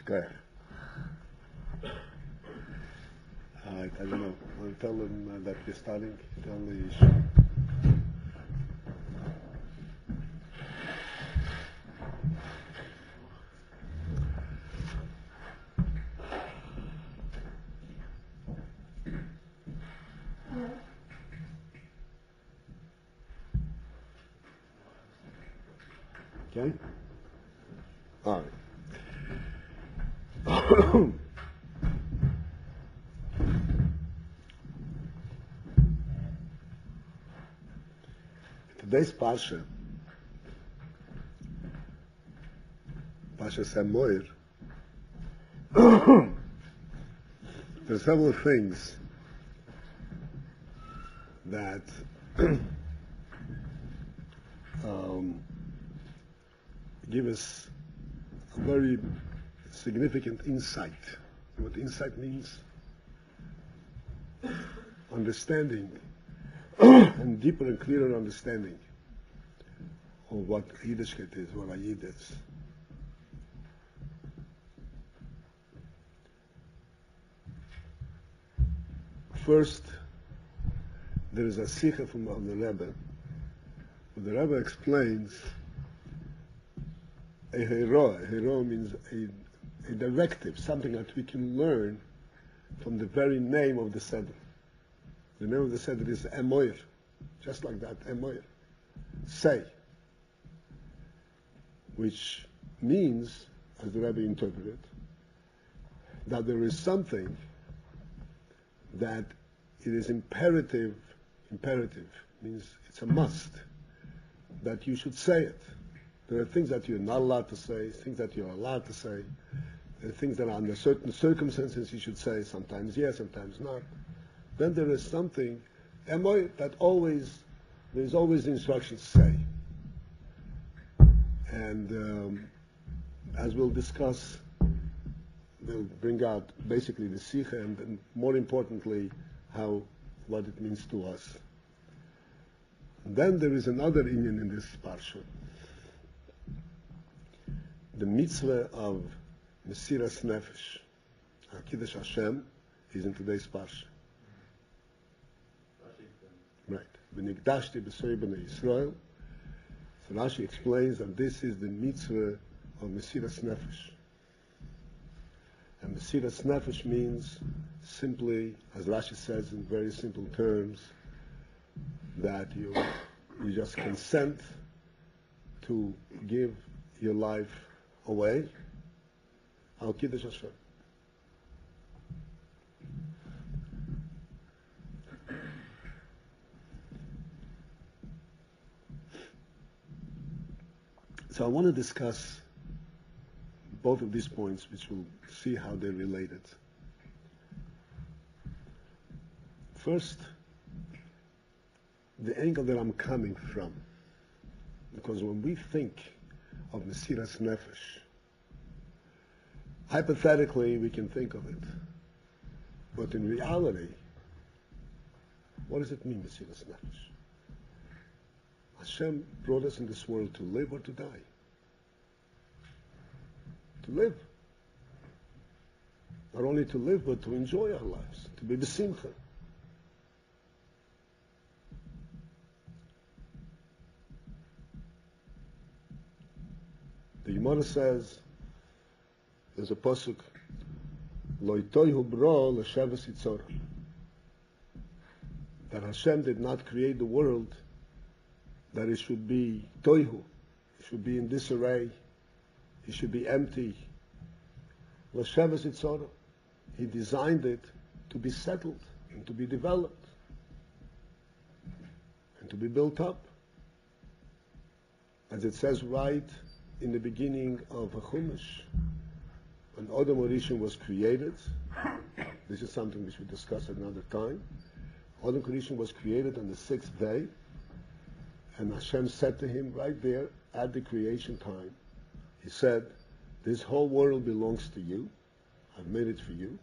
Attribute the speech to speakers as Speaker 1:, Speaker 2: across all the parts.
Speaker 1: Shkoyach. All right, I don't know. I'll tell them that we're starting. Tell the okay? All right. Today's Parsha, Parsha Samoir, there are several things that give us a very significant insight. What insight means? Understanding and deeper and clearer understanding of what Yiddishkeit is, what a Yid is. First, there is a Sikha from the Rebbe, where the Rebbe explains a hero. A hero means a directive, something that we can learn from the very name of the Seder. The name of the Seder is Emoir, just like that, Emoir. Say. Which means, as the Rebbe interpreted, that there is something that it is imperative, means it's a must, that you should say it. There are things that you're not allowed to say, things that you're allowed to say, there are things that are under certain circumstances you should say, sometimes yes, sometimes not. Then there is something, that there's always the instruction to say. And as we'll discuss, we'll bring out basically the Sikha and more importantly, what it means to us. And then there is another inyan in this parsha. The mitzvah of Mesiras Nefesh, Kiddush Hashem, is in today's parsha. Right. V'nigdashti b'soy b'nei Yisrael. So Rashi explains that this is the mitzvah of Mesiras Nefesh. And Mesiras Nefesh means simply, as Rashi says in very simple terms, that you just consent to give your life away. Al Kiddush Hashem. So I want to discuss both of these points, which we'll see how they're related. First, the angle that I'm coming from. Because when we think of Mesiras Nefesh, hypothetically we can think of it. But in reality, what does it mean, Mesiras Nefesh? Hashem brought us in this world to live or to die. To live. Not only to live, but to enjoy our lives, to be b'simcha. The Gemara says, there's a pasuk, Lo itoihu bro l'shavas yitzor. That Hashem did not create the world that it should be toihu, it should be in disarray, it should be empty. L'shavas yitzor. He designed it to be settled and to be developed and to be built up. As it says right in the beginning of a Chumash, when Adam Rishon was created, this is something we should discuss at another time. Adam Rishon was created on the 6th day, and Hashem said to him right there at the creation time, He said, this whole world belongs to you. I've made it for you.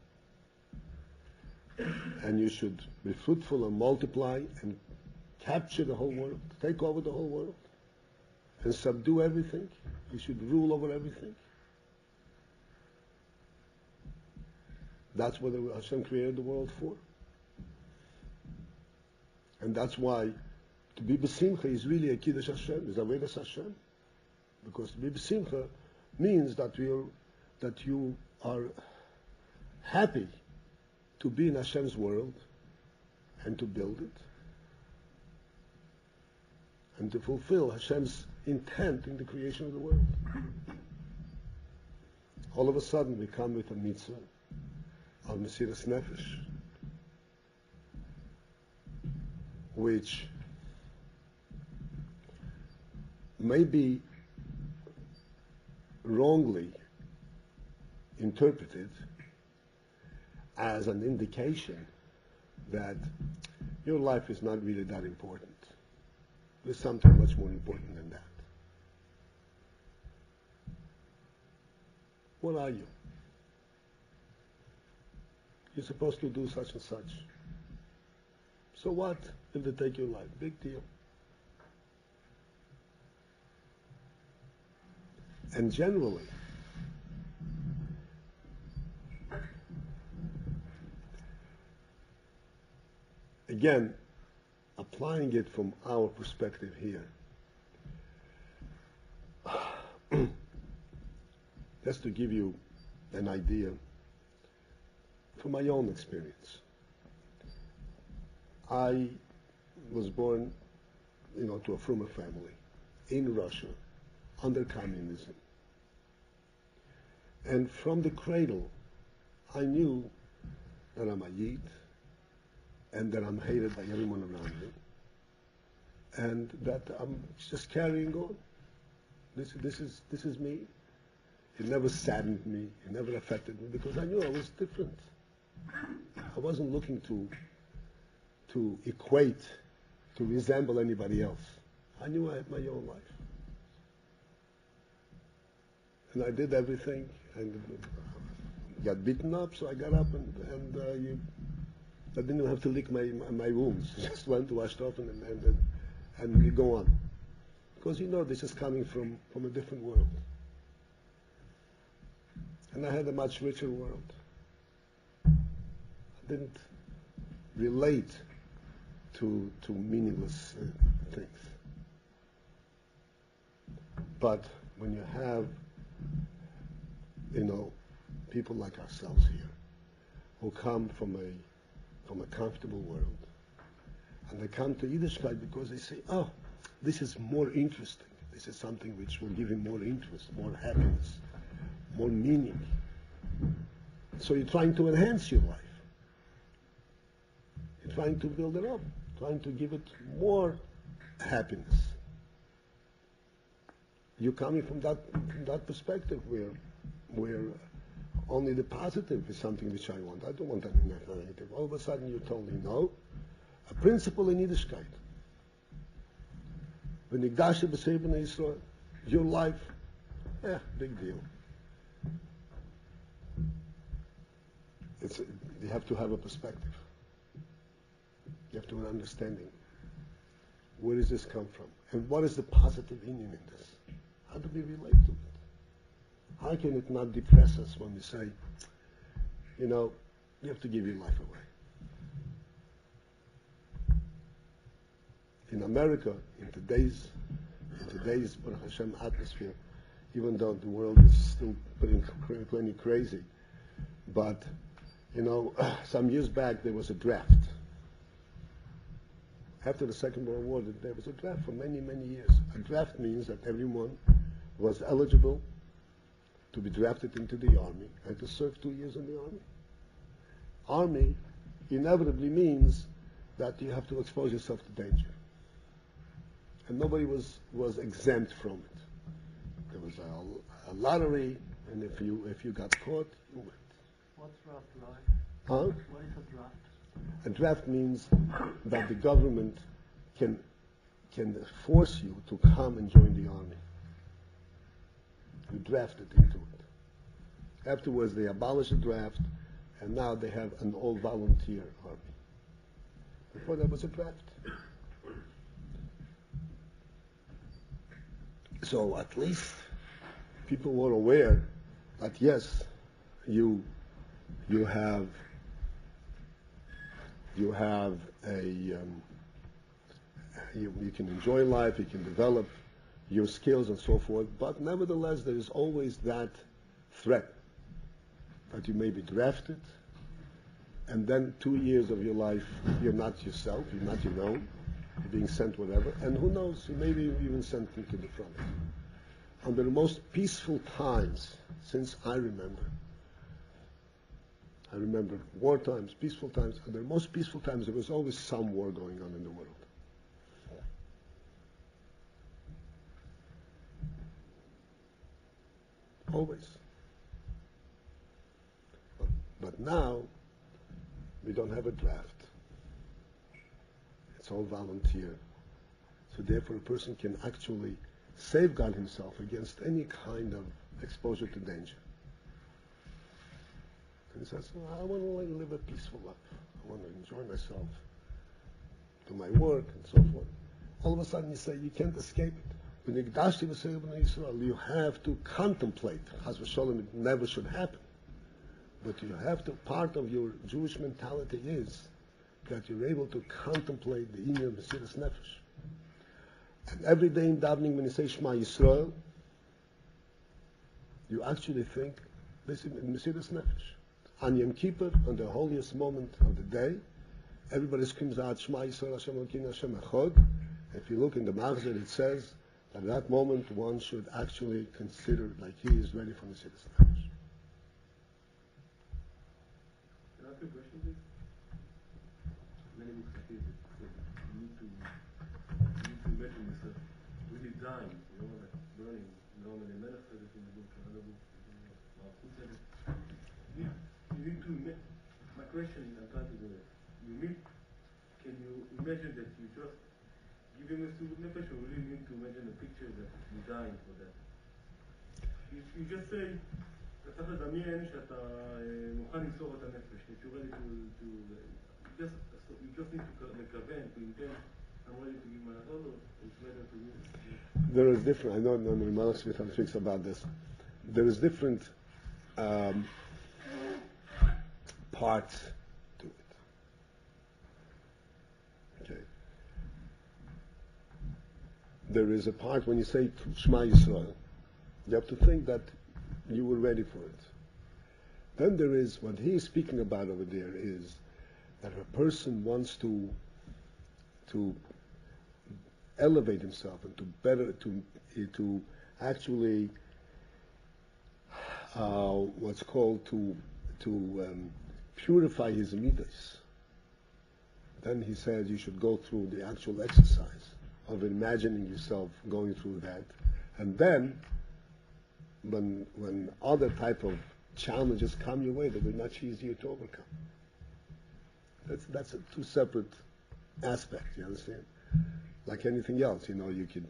Speaker 1: And you should be fruitful and multiply and capture the whole world, take over the whole world, and subdue everything. You should rule over everything. That's what Hashem created the world for. And that's why to be b'simcha is really a kiddush Hashem, is avodas Hashem. Because to be b'simcha means that you are happy to be in Hashem's world and to build it and to fulfill Hashem's intent in the creation of the world. All of a sudden we come with a mitzvah of Mesiras Nefesh, which may be wrongly interpreted as an indication that your life is not really that important. There's something much more important than that. What are you? You're supposed to do such and such. So what if they take your life? Big deal. And generally, again, applying it from our perspective here, just to give you an idea from my own experience. I was born, to a Fruma family in Russia under communism. And from the cradle, I knew that I'm a Yid and that I'm hated by everyone around me and that I'm just carrying on. This is me. It never saddened me. It never affected me because I knew I was different. I wasn't looking to equate, to resemble anybody else. I knew I had my own life. And I did everything and got beaten up, so I got up and I didn't even have to lick my wounds. Just went to wash off and we go on. Because this is coming from a different world. And I had a much richer world. I didn't relate to meaningless things. But when you have, people like ourselves here, who come from a comfortable world, and they come to Yiddishkeit because they say, oh, this is more interesting. This is something which will give him more interest, more happiness, more meaning. So you're trying to enhance your life. You're trying to build it up, trying to give it more happiness. You're coming from that perspective where only the positive is something which I want. I don't want anything negative. All of a sudden you told me, no. A principle in Yiddishkeit. V'nigdash b'sei b'nei Yisrael. Your life, big deal. You have to have a perspective. You have to have an understanding. Where does this come from? And what is the positive union in this? How do we relate to it? How can it not depress us when we say, you have to give your life away? In America, in today's Baruch Hashem atmosphere, even though the world is still plenty crazy, but some years back there was a draft. After the Second World War, there was a draft for many, many years. A draft means that everyone was eligible to be drafted into the army and to serve 2 years in the army. Army inevitably means that you have to expose yourself to danger. And nobody was exempt from it. There was a lottery, and if you got caught, you went.
Speaker 2: What's draft like?
Speaker 1: Huh?
Speaker 2: What is a draft?
Speaker 1: A draft means that the government can force you to come and join the army. You drafted into it. Afterwards, they abolished the draft, and now they have an all-volunteer army. Before there was a draft. So at least people were aware that yes, you you have a you can enjoy life, you can develop your skills and so forth, but nevertheless there is always that threat that you may be drafted, and then 2 years of your life you're not yourself, you're not your own, you're being sent whatever, and who knows, you may be even sent into the front. Under the most peaceful times since I remember war times, peaceful times, under the most peaceful times there was always some war going on in the world. Always. But now, we don't have a draft. It's all volunteer. So therefore a person can actually safeguard himself against any kind of exposure to danger. And he says, I want to live a peaceful life. I want to enjoy myself, do my work, and so forth. All of a sudden you say, you can't escape it. You have to contemplate. Chas v'sholom, it never should happen. But you have to, part of your Jewish mentality is that you're able to contemplate the inyan of Mesiras Nefesh. And every day in davening, when you say Shema Yisrael, you actually think, this is Mesiras Nefesh. On Yom Kippur, on the holiest moment of the day, everybody screams out Shema Yisrael Hashem Elokeinu Hashem Echad. If you look in the Machzor, it says at that moment one should actually consider like he is ready for Mesiras Nefesh.
Speaker 3: Can I ask you a question, please? Many books I think you need to imagine yourself really dying, like burning. Normally, Melech said it in the book, another book, who said it? You need to imagine. My question is, I'm trying to do it. Can you imagine that you just give him a Mesiras Nefesh, or really need to imagine a picture that you're dying for that? You just say, אתה צריך לדמיין שאתה מוכן למסור את הנפש, that you're ready to you just need to לכוון, to intend, I'm ready to give my all, or it's better to use.
Speaker 1: There is different, I know Malach Shvitam speaks about this, there is different parts to it. Okay. There is a part when you say Shema Yisrael, you have to think that you were ready for it. Then there is, what he is speaking about over there is that a person wants to elevate himself and to actually what's called to purify his midas. Then he says you should go through the actual exercise of imagining yourself going through that, and then when other type of challenges come your way, they'll be much easier to overcome. That's two separate aspects. You understand? Like anything else, you could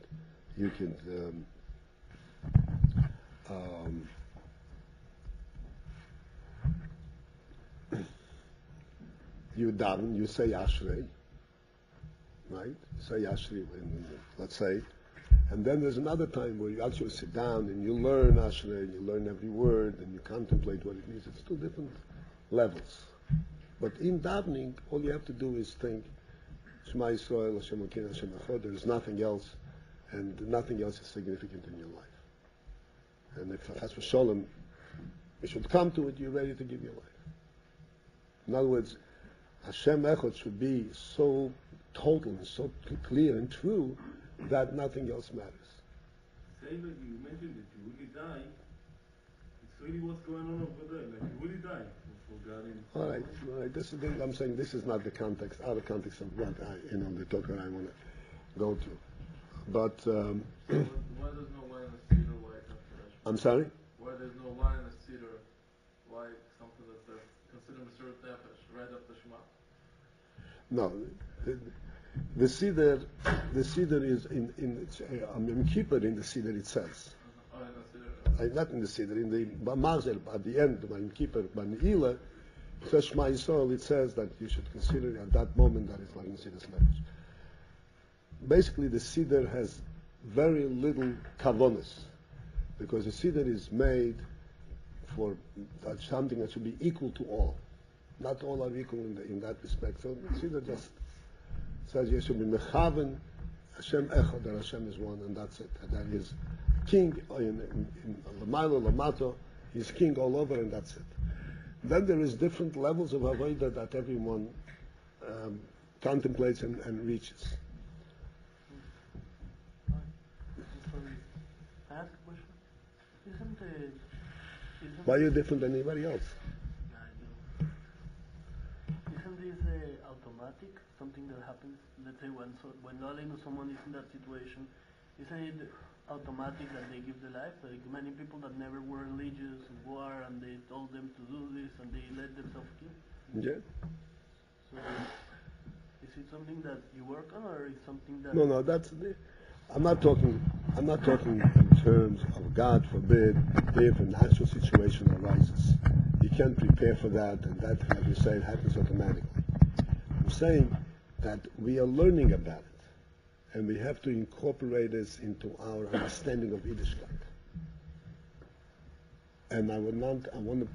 Speaker 1: you daven, you say Ashrei, right? You say Ashrei, let's say. And then there's another time where you actually sit down and you learn Ashrei, and you learn every word, and you contemplate what it means. It's two different levels. But in davening, all you have to do is think, Shema Yisrael, Hashem Elokeinu Hashem Echad. There is nothing else, and nothing else is significant in your life. And if Chas v'Sholom, you should come to it, you're ready to give your life. In other words, Hashem Echad should be so total and so clear and true that nothing else matters.
Speaker 3: Say that you mentioned that you really die. It's really what's going on over there. Like you really die for God.
Speaker 1: All right. I'm saying this is not the context, out of context of what the talk that I want to go to. But
Speaker 4: why there's no wine in the cedar? Why it's not traditional?
Speaker 1: I'm sorry.
Speaker 4: Why there's no wine in the cedar? Why something that's considered Mesiras Nefesh right up the Shema?
Speaker 1: No. The cedar is in Yom Kippur. In the cedar it says.
Speaker 4: Oh, in the cedar.
Speaker 1: Not in the cedar. In the Mazel at the end of Yom Kippur, by Ne'ilah, it says Shema Yisrael. It says that you should consider at that moment that it's like Mesiras Nefesh. Basically, the cedar has very little kavonis, because the cedar is made for something that should be equal to all. Not all are equal in that respect. So Chassidus just says you should be mechaven Hashem echad, that Hashem is one, and that's it. And that He is king in Lamailo, Lamato. He's king all over, and that's it. Then there is different levels of avodah that everyone contemplates and reaches.
Speaker 2: Sorry. I ask a question. Isn't
Speaker 1: Why are you different than anybody else?
Speaker 2: Isn't this automatic? Something that happens, let's say when someone is in that situation, isn't it automatic that they give the life? Like many people that never were religious in war and they told them to do this and they let themselves kill.
Speaker 1: Yeah.
Speaker 2: So is it something that you work on, or is something that?
Speaker 1: No, that's. I'm not talking in terms of God forbid if a natural situation arises. You can't prepare for that, and that, as you say, it happens automatically. I'm saying that we are learning about it, and we have to incorporate this into our understanding of Yiddishkeit. And I want to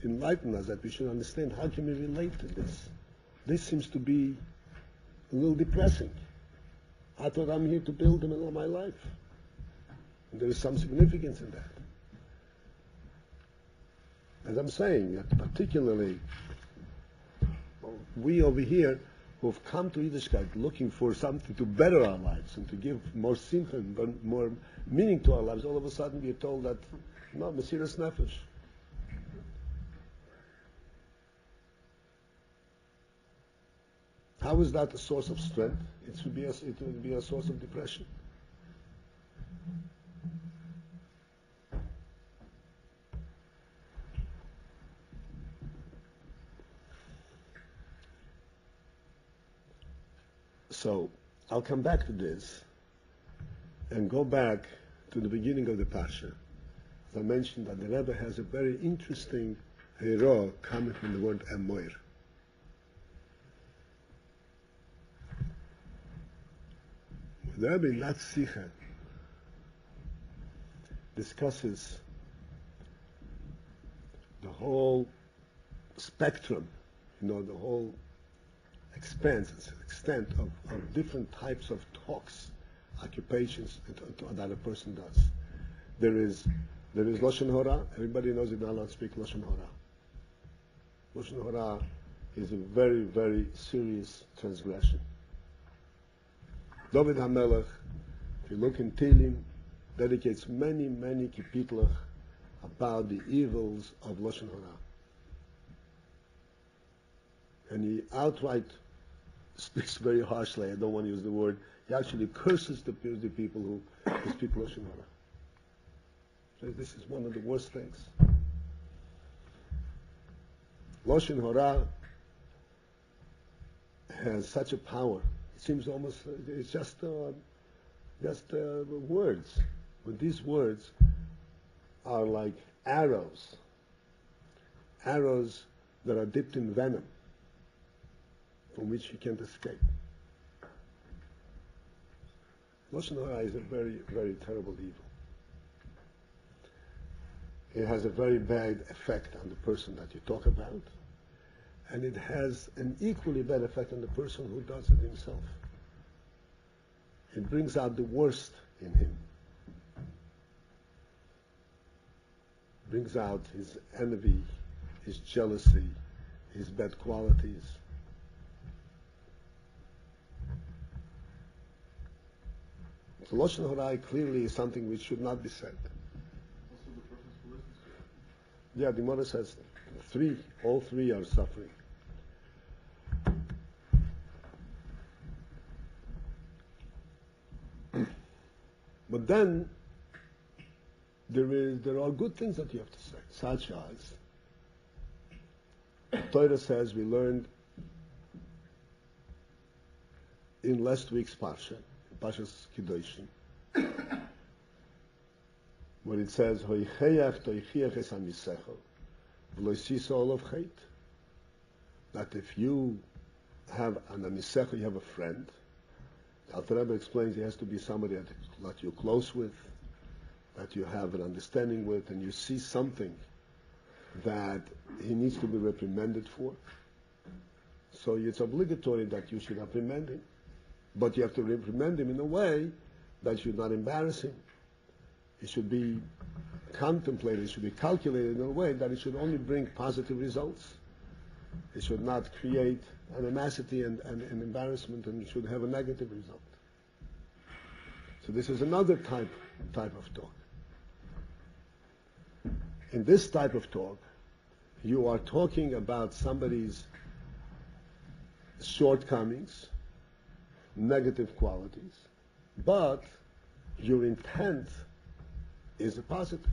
Speaker 1: enlighten us that we should understand how can we relate to this. This seems to be a little depressing. I thought I'm here to build the middle of my life. And there is some significance in that. As I'm saying, that particularly we over here who have come to Yiddishkeit looking for something to better our lives and to give more simcha and more meaning to our lives, all of a sudden we are told that, no, Mesiras Nefesh. How is that a source of strength? It would be a source of depression. So I'll come back to this and go back to the beginning of the Parsha. As I mentioned that the Rebbe has a very interesting hero coming from the word Emoir. The Rebbe in that Sikha discusses the whole spectrum, the whole extent of different types of talks, occupations that a person does. There is Lashon Hora. Everybody knows you're not allowed to speak Lashon Hora. Lashon Hora is a very, very serious transgression. David HaMelech, if you look in Tehillim, dedicates many, many kipitlach about the evils of Lashon Hora. And he outright speaks very harshly. I don't want to use the word. He actually curses the people who speak Lashon Hora. So this is one of the worst things. Lashon Hora has such a power. It seems almost it's just words. But these words are like arrows that are dipped in venom, from which you can't escape. Lashon Hora is a very, very terrible evil. It has a very bad effect on the person that you talk about, and it has an equally bad effect on the person who does it himself. It brings out the worst in him. Brings out his envy, his jealousy, his bad qualities. So Lashon Hora clearly is something which should not be said.
Speaker 4: Also the person who listens to it.
Speaker 1: Yeah, the Gemara says all three are suffering. But then there are good things that you have to say, such as Torah says we learned in last week's Parsha, Parsha's Kedoshim, where it says Hoicheach toichiach es hamisecho v'lo yisiso olav cheit, that if you have an amisecho, you have a friend. The Alter Rebbe explains it has to be somebody that you're close with, that you have an understanding with, and you see something that he needs to be reprimanded for. So it's obligatory that you should reprimand him. But you have to reprimand him in a way that should not embarrass him. It should be contemplated, it should be calculated in a way that it should only bring positive results. It should not create animosity and embarrassment, and it should have a negative result. So this is another type of talk. In this type of talk, you are talking about somebody's shortcomings, negative qualities, but your intent is a positive.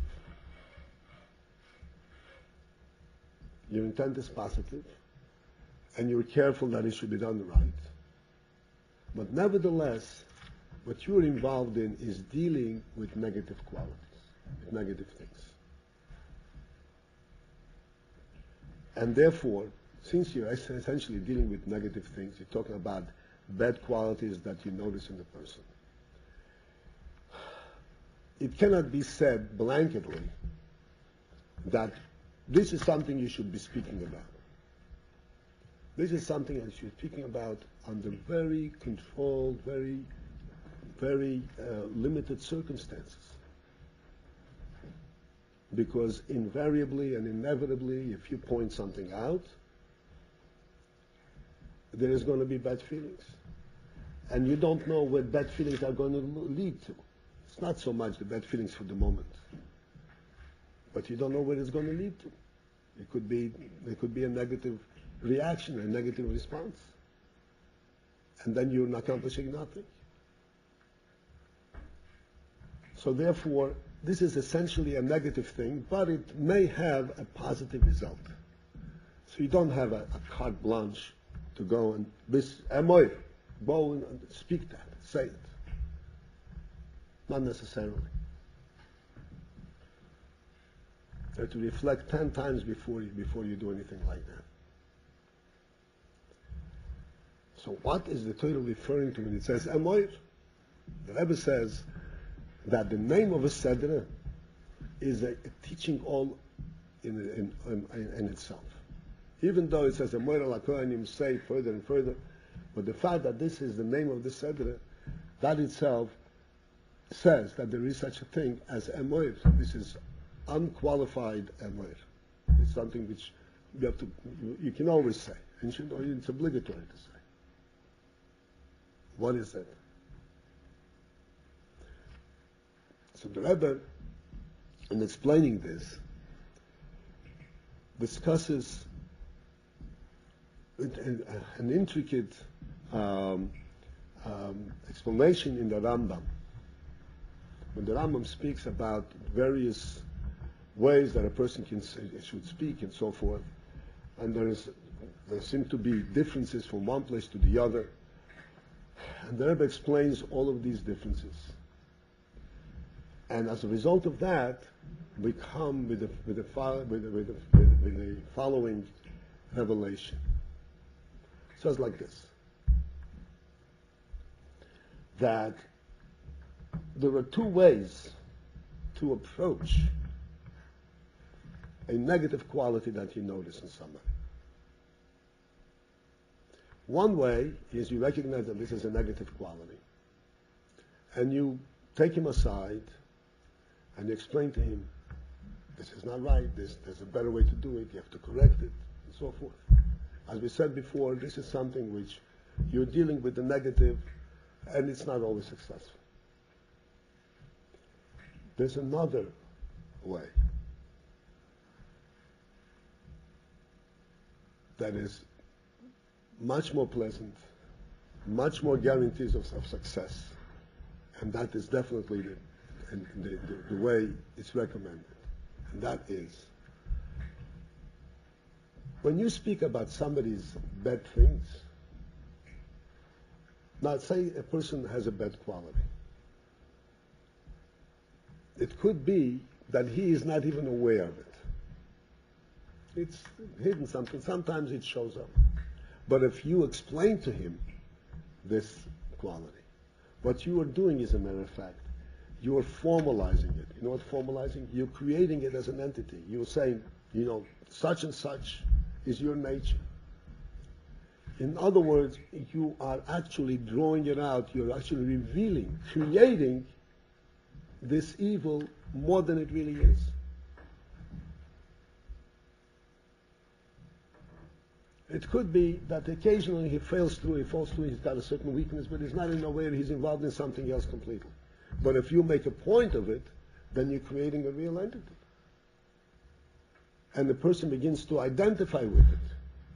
Speaker 1: Your intent is positive, and you're careful that it should be done right. But nevertheless, what you're involved in is dealing with negative qualities, with negative things. And therefore, since you're essentially dealing with negative things, you're talking about bad qualities that you notice in the person. It cannot be said blanketly that this is something you should be speaking about. This is something that you should be speaking about under very controlled, very limited circumstances. Because invariably and inevitably, if you point something out, there is going to be bad feelings. And you don't know where bad feelings are going to lead to. It's not so much the bad feelings for the moment, but you don't know where it's going to lead to. There could be a negative reaction, a negative response. And then you're not accomplishing nothing. So therefore, this is essentially a negative thing, but it may have a positive result. So you don't have a carte blanche to go and go and speak that, say it. Not necessarily. You have to reflect 10 times before you do anything like that. So what is the Torah referring to when it says Emoir? The Rebbe says that the name of a Seder is a teaching all in itself. Even though it says Emoir al HaKohanim, say further and further, but the fact that this is the name of the Seder, that itself says that there is such a thing as Emoir. This is unqualified Emoir. It's something which you can always say. And it's obligatory to say. What is it? So the Rebbe, in explaining this, discusses an intricate explanation in the Rambam. When the Rambam speaks about various ways that a person should speak and so forth, and there seem to be differences from one place to the other, and the Rebbe explains all of these differences. And as a result of that, we come with the following revelation. It says like this, that there are two ways to approach a negative quality that you notice in somebody. One way is you recognize that this is a negative quality, and you take him aside and you explain to him, this is not right, there's a better way to do it, you have to correct it, and so forth. As we said before, this is something which you're dealing with the negative, and it's not always successful. There's another way that is much more pleasant, much more guarantees of success, and that is definitely the way it's recommended. And that is, when you speak about somebody's bad things, now say a person has a bad quality. It could be that he is not even aware of it. It's hidden something. Sometimes it shows up. But if you explain to him this quality, what you are doing, as a matter of fact, you are formalizing it. You know what formalizing? You're creating it as an entity. You're saying, such and such is your nature. In other words, you are actually drawing it out, you're actually revealing, creating this evil more than it really is. It could be that occasionally he falls through, he's got a certain weakness, but he's not in a way he's involved in something else completely. But if you make a point of it, then you're creating a real entity. And the person begins to identify with it.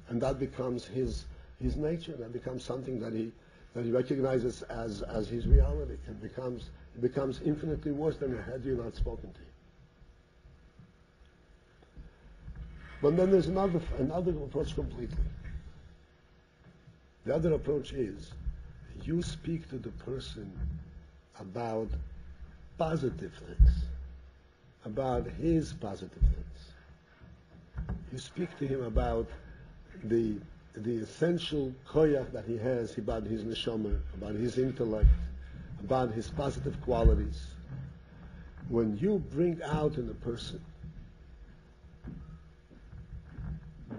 Speaker 1: And that becomes his nature, that becomes something that he recognizes as his reality. It becomes infinitely worse than had you not spoken to him. But then there's another approach completely. The other approach is you speak to the person about positive things, about his positive things. You speak to him about the essential koyach that he has, about his neshama, about his intellect, about his positive qualities. When you bring out in a person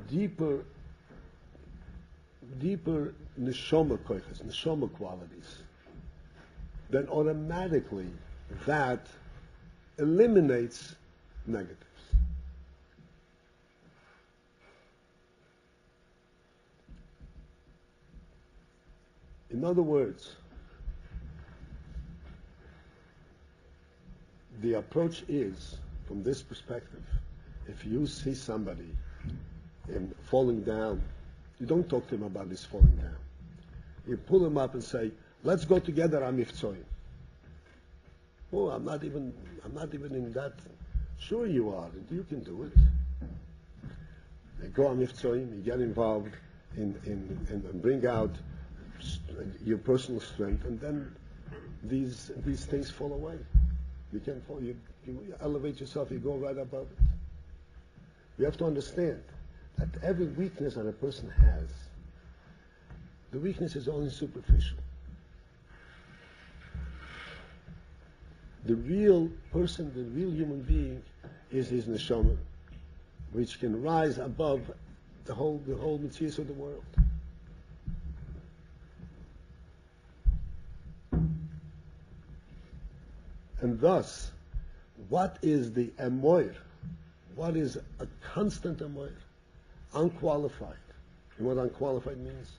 Speaker 1: deeper neshama koyches, neshama qualities, then automatically that eliminates negatives. In other words, the approach is, from this perspective, if you see somebody falling down, you don't talk to him about his falling down. You pull him up and say, "Let's go together, Amifzoim." Oh, I'm not even in that. Sure you are, you can do it. You go Amifzoim, you get involved and bring out your personal strength, and then these things fall away. You can't fall. You elevate yourself. You go right above it. You have to understand that every weakness that a person has, the weakness is only superficial. The real person, the real human being, is his neshama, which can rise above the whole mitzvahs of the world. And thus, what is the emoir? What is a constant emoir? Unqualified. You know what unqualified means?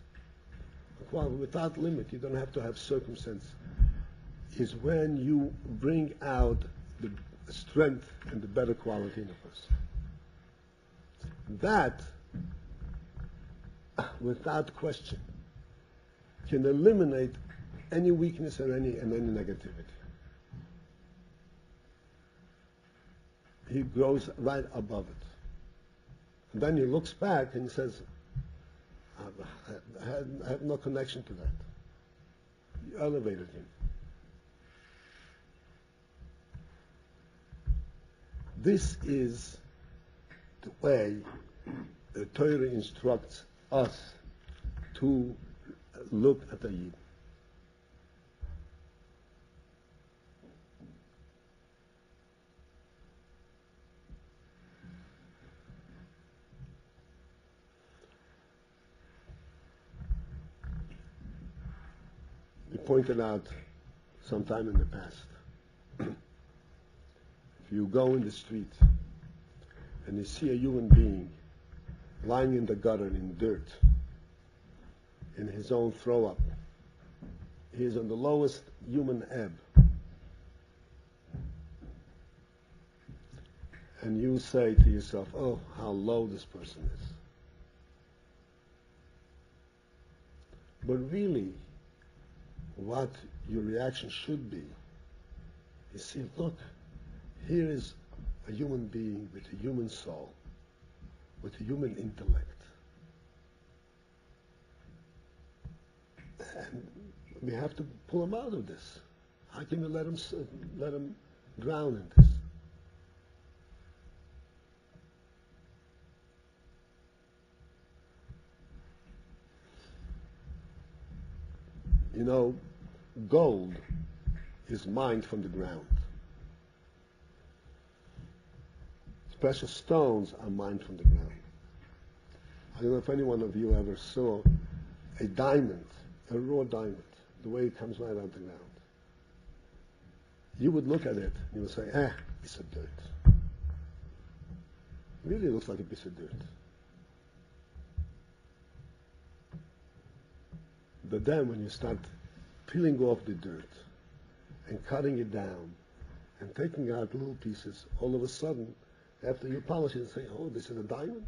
Speaker 1: Unqualified, without limit. You don't have to have circumstance. Is when you bring out the strength and the better quality in a person. That, without question, can eliminate any weakness and any negativity. He grows right above it. And then he looks back and he says, I have no connection to that. You elevated him. This is the way the Torah instructs us to look at the Yid. We pointed out sometime in the past, if you go in the street and you see a human being lying in the gutter in dirt, in his own throw up, he is on the lowest human ebb, and you say to yourself, oh, how low this person is. But really, what your reaction should be is, see, look, here is a human being with a human soul, with a human intellect. And we have to pull him out of this. How can we let him drown in this? You know, gold is mined from the ground. precious stones are mined from the ground. I don't know if any one of you ever saw a diamond, a raw diamond, the way it comes right out of the ground. You would look at it and you would say, piece of dirt. It really looks like a piece of dirt. But then when you start peeling off the dirt and cutting it down and taking out little pieces, all of a sudden, after you polish it and say, oh, this is a diamond?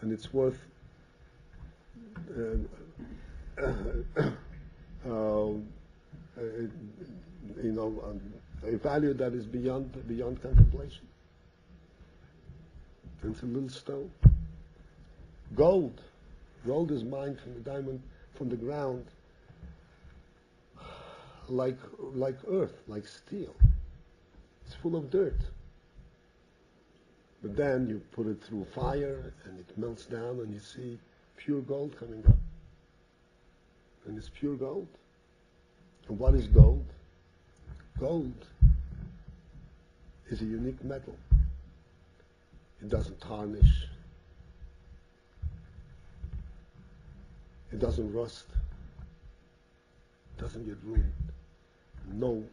Speaker 1: And it's worth a value that is beyond contemplation. And it's a little stone. Gold is mined from the diamond, from the ground, like earth, like steel. It's full of dirt. But then you put it through fire and it melts down and you see pure gold coming up. And it's pure gold. And what is gold? Gold is a unique metal. It doesn't tarnish. It doesn't rust. It doesn't get ruined. No,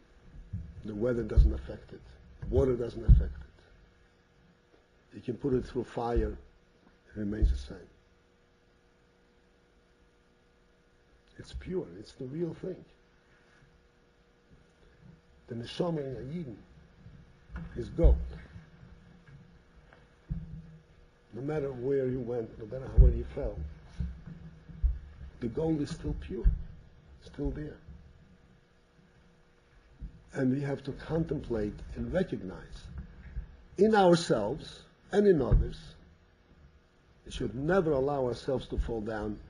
Speaker 1: the weather doesn't affect it. Water doesn't affect it. You can put it through fire, it remains the same. It's pure, it's the real thing. The neshama in a Yidden is gold. No matter where you went, no matter where you fell, the gold is still pure, still there. And we have to contemplate and recognize in ourselves and in others. We should never allow ourselves to fall down,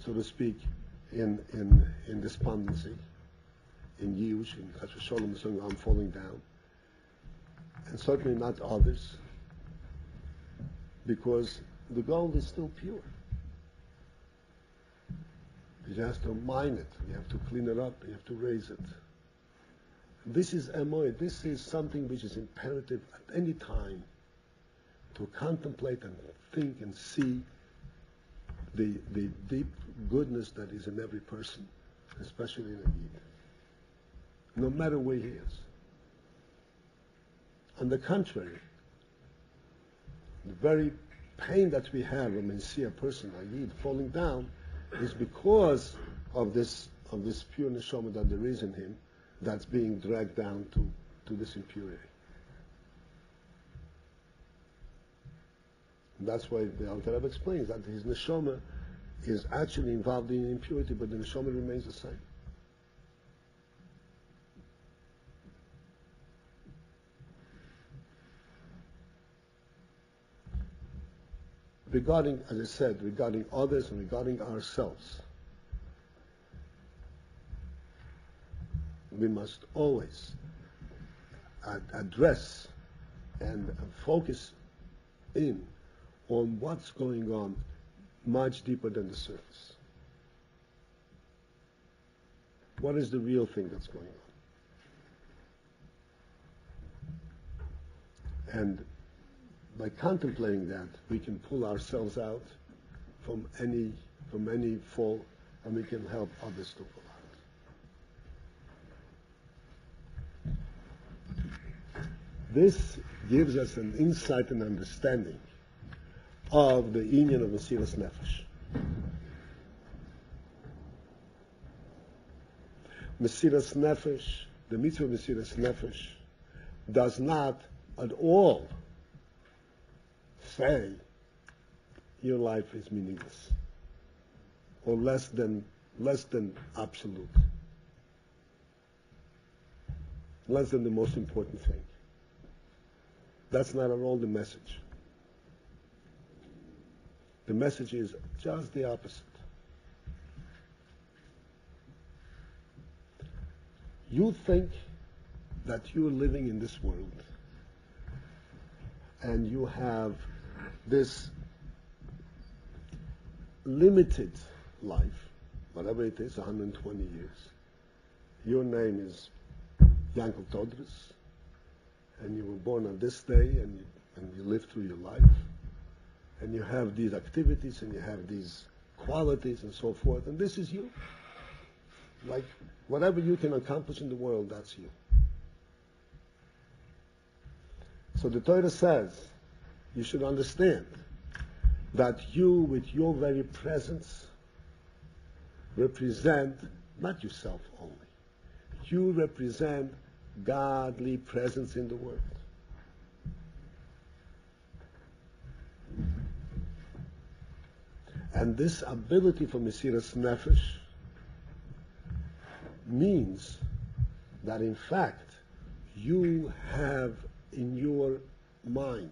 Speaker 1: so to speak, in despondency, in yush, in Chashush saying I'm falling down, and certainly not others, because the gold is still pure. You have to mine it, you have to clean it up, you have to raise it. This is emoy, this is something which is imperative at any time to contemplate and think and see the deep goodness that is in every person, especially in a Yid, no matter where he is. On the contrary, the very pain that we have when we see a person, a Yid, falling down, is because of this pure neshama that there is in him, that's being dragged down to this impurity. And that's why the Alter Rebbe explains that his neshama is actually involved in impurity, but the neshama remains the same. Regarding, as I said, regarding others and regarding ourselves, we must always address and focus in on what's going on much deeper than the surface. What is the real thing that's going on? And by contemplating that, we can pull ourselves out from any fall, and we can help others to pull out. This gives us an insight and understanding of the inyan of Mesiras Nefesh. Mesiras Nefesh, the mitzvah of Mesiras Nefesh, does not at all say your life is meaningless or less than absolute, less than the most important thing. That's not at all the message. The message is just the opposite. You think that you're living in this world and you have this limited life, whatever it is, 120 years. Your name is Yankel Todris, and you were born on this day, and you live through your life, and you have these activities, and you have these qualities, and so forth, and this is you. Like, whatever you can accomplish in the world, that's you. So the Torah says, you should understand that you, with your very presence, represent not yourself only. You represent godly presence in the world. And this ability for Mesiras Nefesh means that in fact you have in your mind,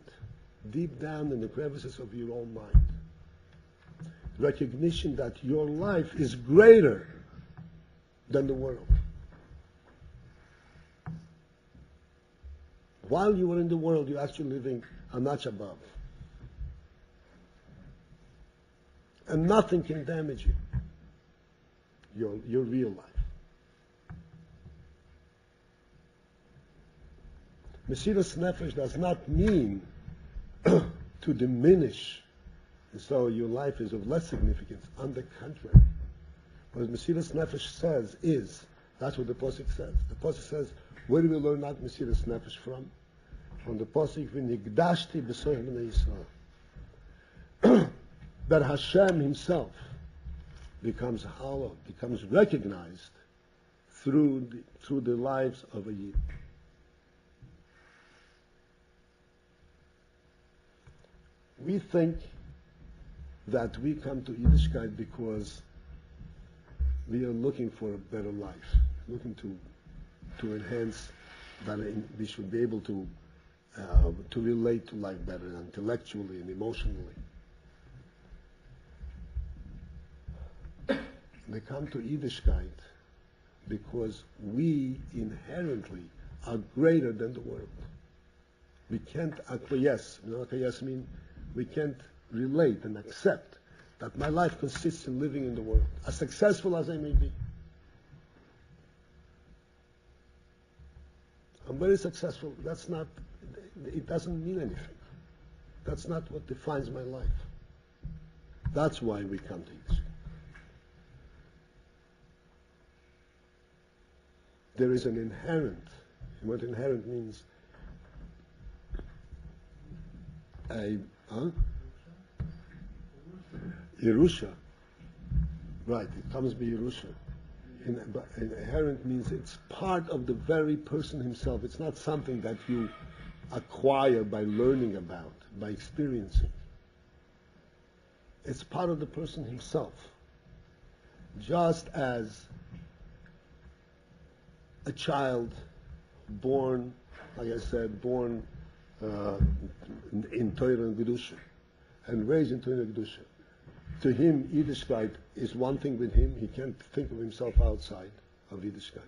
Speaker 1: deep down in the crevices of your own mind, recognition that your life is greater than the world. While you are in the world, you're actually living a notch above. And nothing can damage you, your real life. Mesiras Nefesh does not mean to diminish, so your life is of less significance. On the contrary, what Mesiras Nefesh says is, that's what the Pasuk says. The Pasuk says, where do we learn that Mesiras Nefesh from? From the Pasuk, V'nigdashti b'soich b'nei Yisrael. That Hashem Himself becomes hallowed, becomes recognized through the lives of a Yid. We think that we come to Yiddishkeit because we are looking for a better life, looking to enhance that we should be able to relate to life better intellectually and emotionally. They come to Yiddishkeit because we inherently are greater than the world. We can't acquiesce. You know what acquiesce means? We can't relate and accept that my life consists in living in the world, as successful as I may be. I'm very successful. It doesn't mean anything. That's not what defines my life. That's why we come to Yiddishkeit. There is an inherent, and what inherent means, Yerusha. Right, it comes by Yerusha. Inherent means it's part of the very person himself. It's not something that you acquire by learning about, by experiencing. It's part of the person himself. Just as a child born, like I said, born in Torah and Gedusha, and raised in Torah and Gedusha. To him, Yiddishkeit is one thing with him. He can't think of himself outside of Yiddishkeit.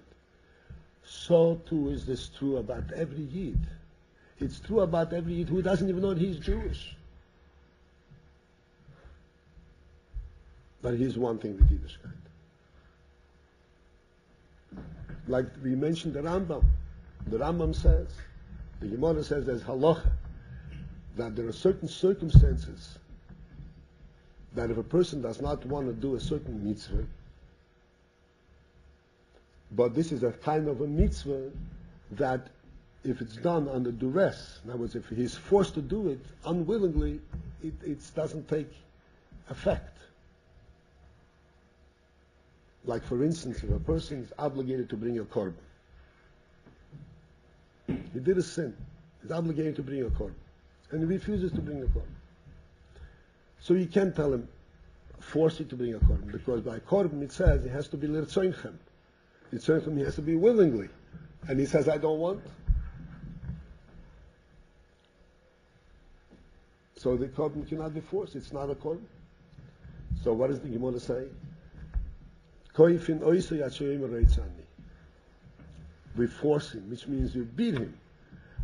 Speaker 1: So too is this true about every Yid. It's true about every Yid who doesn't even know he's Jewish. But he's one thing with Yiddishkeit. Like we mentioned the Rambam. The Rambam says, the Gemara says there's halacha, that there are certain circumstances that if a person does not want to do a certain mitzvah, but this is a kind of a mitzvah that if it's done under duress, in other words, if he's forced to do it unwillingly, it doesn't take effect. Like for instance, if a person is obligated to bring a korban, he did a sin, he's obligated to bring a korban, and he refuses to bring a korban. So you can't tell him, force you to bring a korban, because by korban it says it has to be l'rtzonchem. L'rtzonchem, he has to be willingly. And he says, I don't want. So the korban cannot be forced, it's not a korban. So what does the Gemara say? We force him, which means we beat him,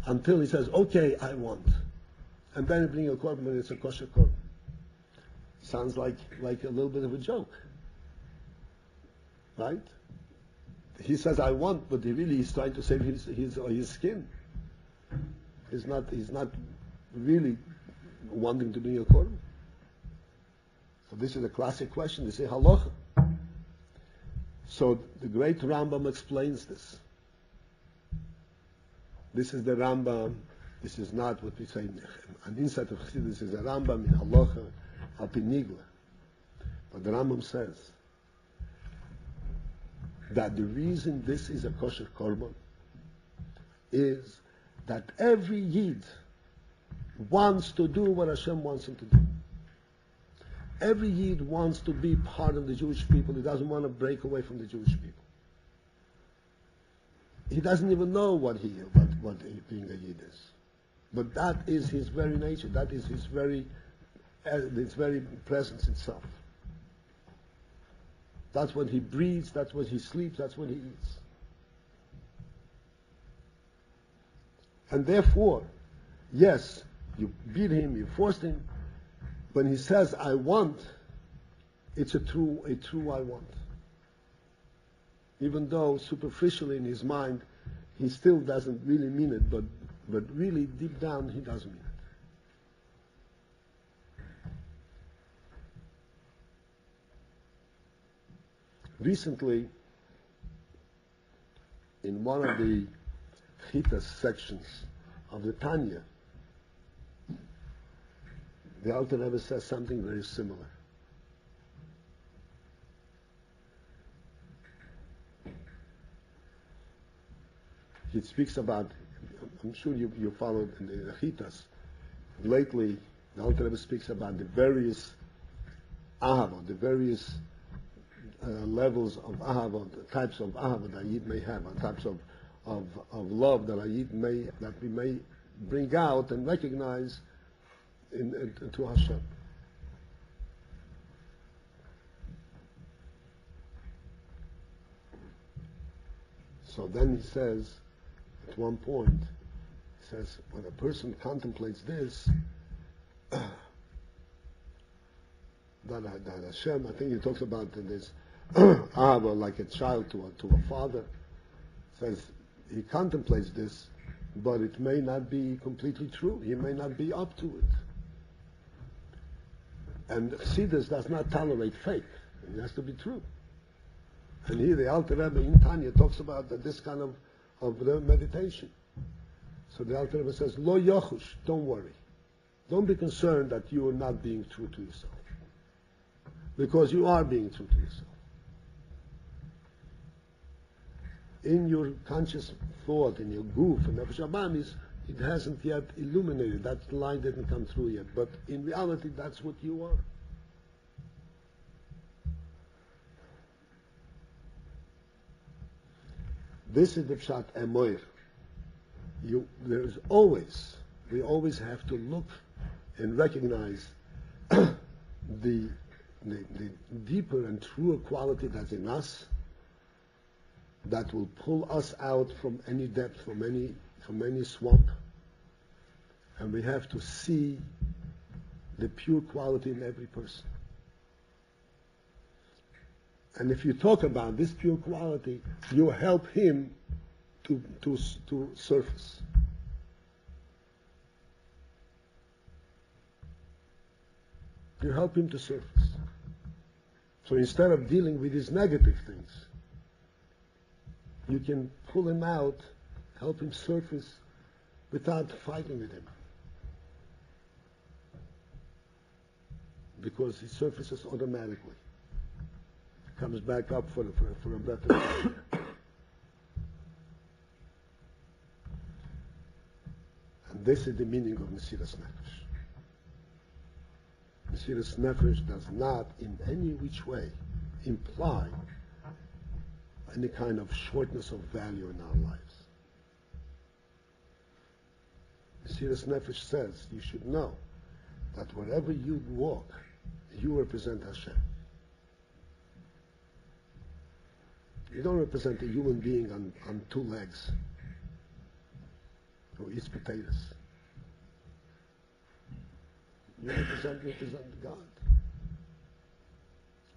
Speaker 1: until he says, okay, I want. And then you bring a korban and it's a kosher korban. Sounds like a little bit of a joke. Right? He says, I want, but he really is trying to save his skin. He's not really wanting to be a korban. So this is a classic question. They say halacha. So the great Rambam explains this. This is the Rambam. This is not what we say an insight of Chassidus. This is a Rambam in halacha al pi nigla. But the Rambam says that the reason this is a kosher korban is that every Yid wants to do what Hashem wants him to do. Every Yid wants to be part of the Jewish people. He doesn't want to break away from the Jewish people. He doesn't even know what being a Yid is. But that is his very nature. That is his very presence itself. That's what he breathes, that's what he sleeps, that's what he eats. And therefore, yes, you beat him, you forced him. When he says, I want, it's a true I want. Even though superficially in his mind, he still doesn't really mean it, but really deep down, he does mean it. Recently, in one of the Chitas sections of the Tanya, the Alter Rebbe says something very similar. He speaks about, I'm sure you followed in the Chitas, lately the Alter Rebbe speaks about the various ahava, the various levels of ahava, the types of ahava that a Yid may have, and types of love that a Yid that we may bring out and recognize to Hashem. So then he says, at one point, he says, when a person contemplates this, that Hashem, I think he talks about this Abba like a child to a father, says he contemplates this, but it may not be completely true. He may not be up to it. And Chassidus does not tolerate fake. It has to be true. And here the Alter Rebbe in Tanya talks about this kind of meditation. So the Alter Rebbe says, Lo yochush, don't worry. Don't be concerned that you are not being true to yourself. Because you are being true to yourself. In your conscious thought, in your goof, and Nefesh Abamis, it hasn't yet illuminated. That light didn't come through yet. But in reality, that's what you are. This is the Pshat Emoir. We always have to look and recognize the deeper and truer quality that's in us, that will pull us out from any depth, from any swamp. And we have to see the pure quality in every person. And if you talk about this pure quality, you help him to surface. You help him to surface. So instead of dealing with his negative things, you can pull him out, help him surface without fighting with him. Because he surfaces automatically. Comes back up for a breath of air. And this is the meaning of Mesiras Nefesh. Mesiras Nefesh does not in any which way imply any kind of shortness of value in our lives. Mesiras Nefesh says you should know that wherever you walk, you represent Hashem. You don't represent a human being on two legs who eats potatoes. You represent God.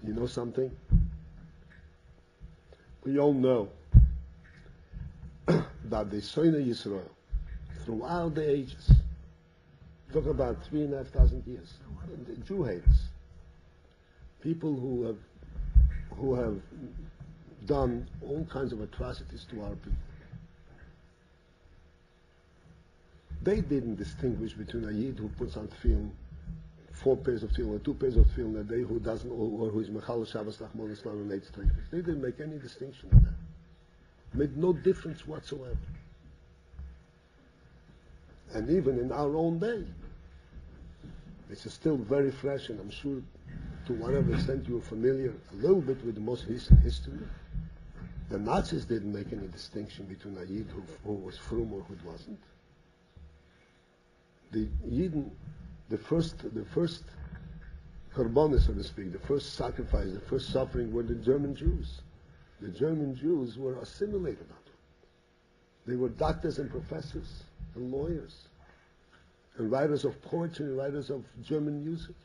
Speaker 1: You know something? We all know that the Soina Yisrael, throughout the ages. Talk about 3,500 years. The Jew haters. People who have done all kinds of atrocities to our people. They didn't distinguish between a Yid who puts on tefillin, 4 pairs of tefillin or 2 pairs of tefillin a day, who doesn't, or who is Mechal Shabbos Rachmon Islam and Eitz Teifes. They didn't make any distinction of that. Made no difference whatsoever. And even in our own day, this is still very fresh, and I'm sure to whatever extent you're familiar a little bit with the most recent history, the Nazis didn't make any distinction between a Yid who was frum or who wasn't. The Yidden, the first korbanos, so to speak, the first sacrifice, the first suffering were the German Jews. The German Jews were assimilated. They were doctors and professors and lawyers and writers of poetry and writers of German music.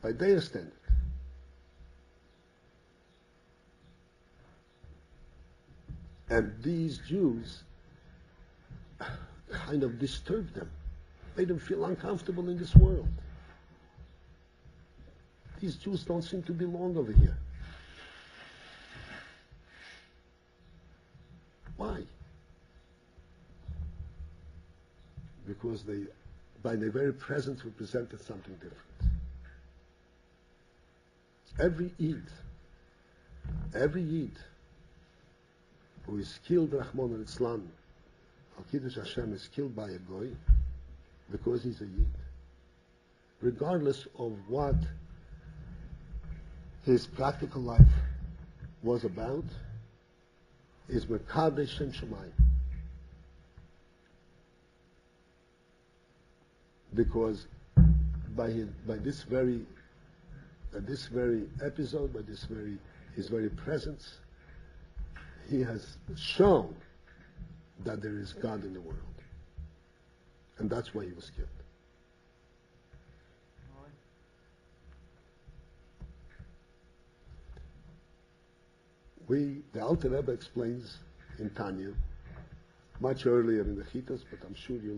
Speaker 1: By their standard. And these Jews kind of disturbed them, made them feel uncomfortable in this world. These Jews don't seem to belong over here. Why? Because they, by their very presence, represented something different. Every Yid who is killed, Rahman al-Islam, Al-Kiddush Hashem, is killed by a Goy because he's a Yid, regardless of what his practical life was about, is Mekadesh Shem Shemayim. Because by this very episode, by his very presence, he has shown that there is God in the world. And that's why he was killed. The Alter Rebbe explains in Tanya, much earlier in the Chitas, but I'm sure you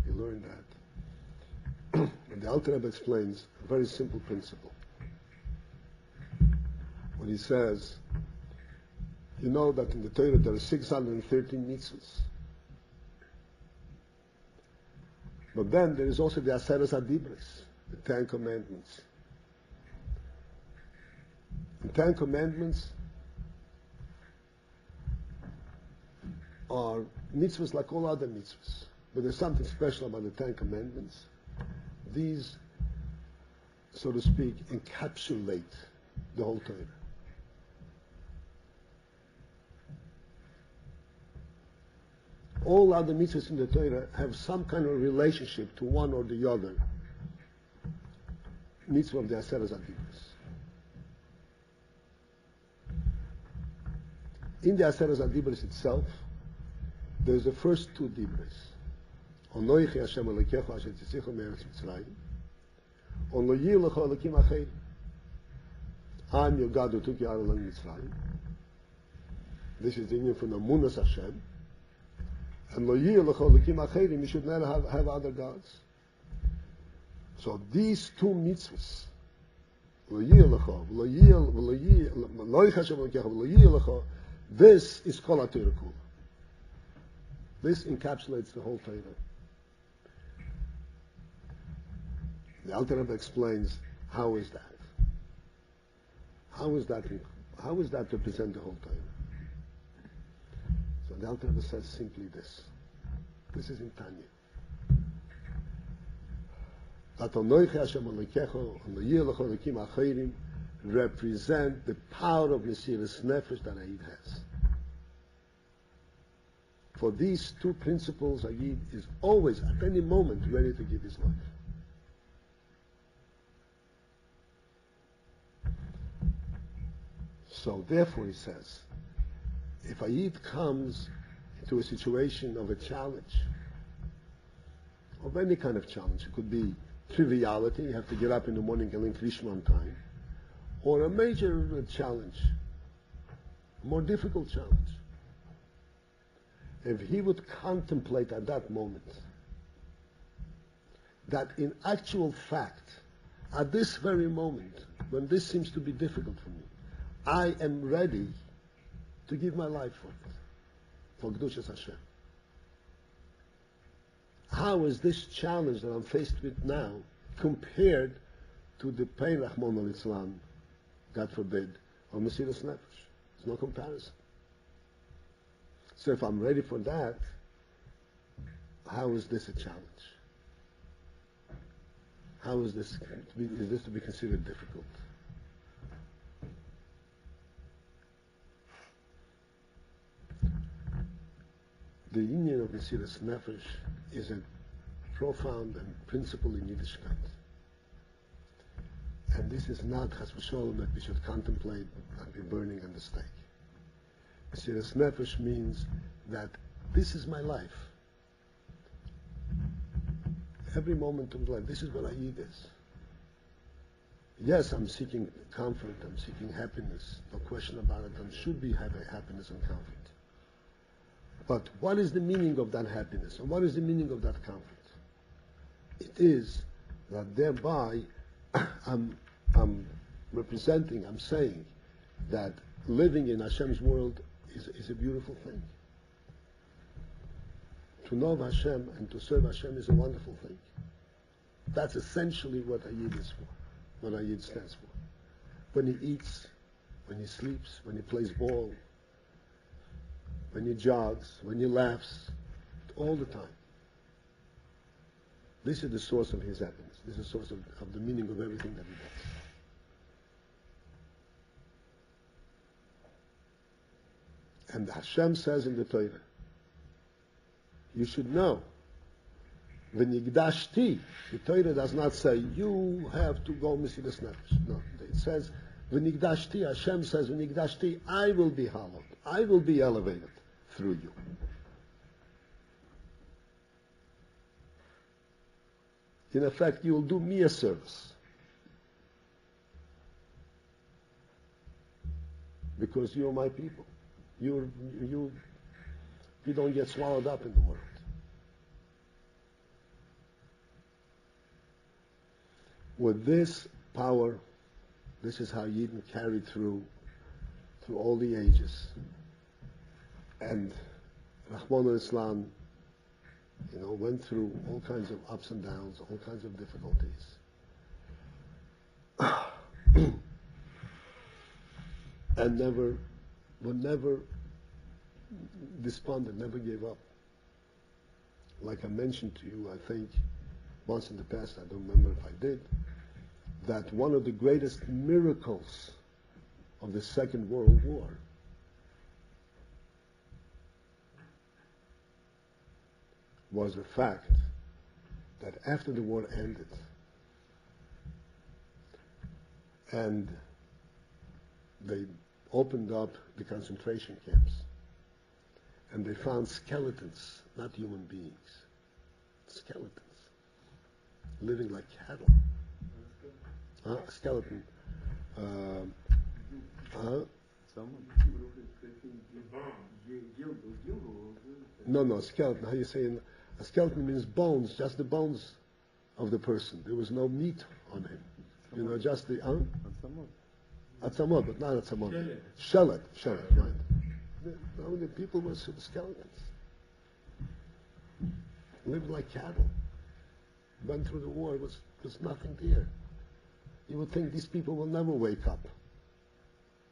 Speaker 1: learned that. And the Alter Rebbe explains a very simple principle. When he says, you know that in the Torah there are 613 mitzvahs. But then there is also the Aseres Adibres, the 10 Commandments. The 10 Commandments are mitzvahs like all other mitzvahs. But there's something special about the 10 Commandments. These, so to speak, encapsulate the whole Torah. All other mitzvahs in the Torah have some kind of relationship to one or the other mitzvah of the Aseres Adibros. In the Aseres Adibros itself, there's the first 2 dibros. Onoichi Hashem Elokecha asher tzitzicha me'eretz Mitzrayim. On lo yih lecha Elokim acherim. I'm your God who took you out of Mitzrayim. This is the union from the Amunas Hashem. And lo yih lecha Elokim acherim, you should never have other gods. So these 2 mitzvahs, lo yih lecha, lo yih Hashem Elokecha, lo yih lecha, this is Kol HaTorah Kula. This encapsulates the whole Torah. The Alter Rebbe explains, how is that? How is that represent the whole Torah? So the Alter Rebbe says simply this. This is in Tanya. That Onoichi Hashem Elokecha, Onoyih Lecha Elokim Acherim represent the power of Mesiras Nefesh that a Yid has. For these 2 principles, a Yid is always, at any moment, ready to give his life. So therefore, he says, if a Yid comes into a situation of a challenge, of any kind of challenge, it could be triviality, you have to get up in the morning and link Lishma on time, or a major challenge, a more difficult challenge. if he would contemplate at that moment that in actual fact, at this very moment, when this seems to be difficult for me, I am ready to give my life for it, for Kedushas Hashem. How is this challenge that I'm faced with now compared to the pain, Rahman al-Islam, God forbid, of Mesiras Nefesh? There's no comparison. So if I'm ready for that, how is this a challenge? How is this to be considered difficult? The union of Mesiras Nefesh is a profound and principle in Yiddishkeit. And this is not Chas v'Sholom that we should contemplate and be burning on the stake. Mesiras Nefesh means that this is my life. Every moment of life, this is what I eat is. Yes, I'm seeking comfort, I'm seeking happiness, no question about it, and should be having happiness and comfort. But what is the meaning of that happiness? And what is the meaning of that comfort? It is that thereby I'm representing, I'm saying that living in Hashem's world is a beautiful thing. To know Hashem and to serve Hashem is a wonderful thing. That's essentially what Ayid is for, what Ayid stands for. When he eats, when he sleeps, when he plays ball, when he jogs, when he laughs, all the time. This is the source of his happiness. This is the source of the meaning of everything that he does. And Hashem says in the Torah, you should know, V'nigdashti, the Torah does not say, you have to go Mesiras Nefesh. No, it says, V'nigdashti, Hashem says, V'nigdashti, I will be hallowed. I will be elevated through you. In effect, you will do me a service. Because you are my people. You don't get swallowed up in the world. With this power, this is how Yidden carried through all the ages. And Rahman al-Islam, went through all kinds of ups and downs, all kinds of difficulties. And never desponded, never gave up. Like I mentioned to you, I think, once in the past, I don't remember if I did, that one of the greatest miracles of the Second World War was the fact that after the war ended and they opened up the concentration camps and they found skeletons, not human beings, skeletons, living like cattle. Skeleton. No, skeleton. How you say? A skeleton means bones, just the bones of the person. There was no meat on him. Just the atzamot, but not atzamot. Shelet, right. The people were skeletons. Lived like cattle. Went through the war. Was nothing there. You would think these people will never wake up.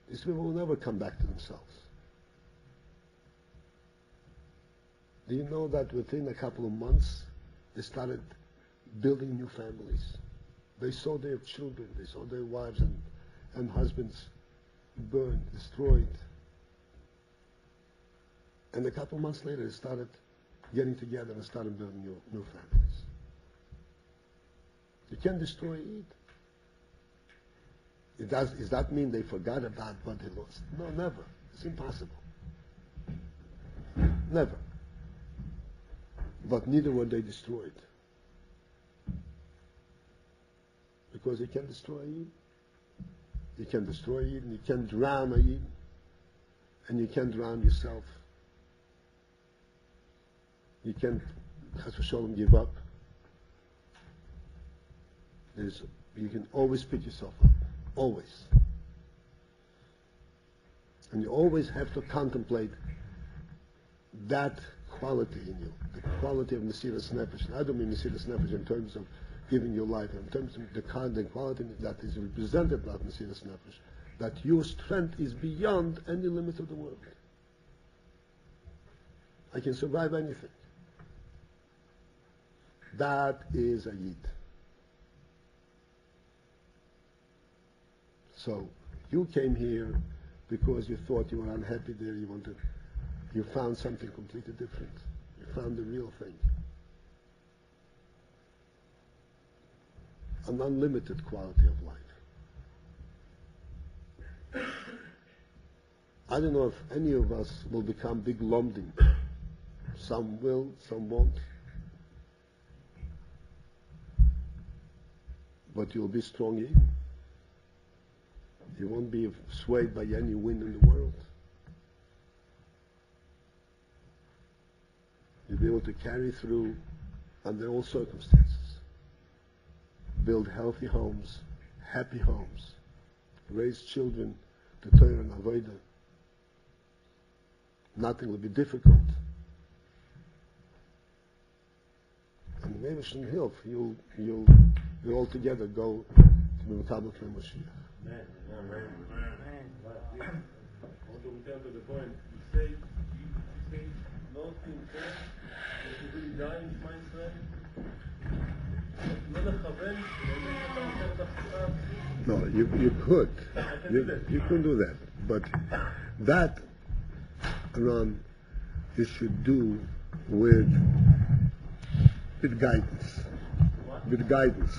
Speaker 1: These people will never come back to themselves. Do you know that within a couple of months, they started building new families? They saw their children, they saw their wives and husbands burned, destroyed. And a couple of months later, they started getting together and started building new families. You can't destroy Eid. Does that mean they forgot about what they lost? No, never. It's impossible. Never. But neither were they destroyed. Because you can destroy Yid. You can destroy Yid, and you can drown a Yid, and you can drown yourself. You can't, chas v'sholom, give up. You can always pick yourself up. Always. And you always have to contemplate that quality in you, the quality of Mesiras Nefesh. And I don't mean Mesiras Nefesh in terms of giving your life, in terms of the kind and quality that is represented by Mesiras Nefesh, that your strength is beyond any limit of the world. I can survive anything. That is a Yid. So, you came here because you thought you were unhappy there, you found something completely different. You found the real thing. An unlimited quality of life. I don't know if any of us will become big lomdim. Some will, some won't. But you'll be strong even. You won't be swayed by any wind in the world. You'll be able to carry through under all circumstances. Build healthy homes, happy homes, raise children to Torah and Avodah. Nothing will be difficult. And maybe Shem Hilf, you'll all together go to the Makabel for Mashiach.
Speaker 3: Man. I want to return to the point. You say no to himself, that he really die in Shema Yisrael.
Speaker 1: No, you could. You could do that. But that, Ron, you should do with guidance. With guidance.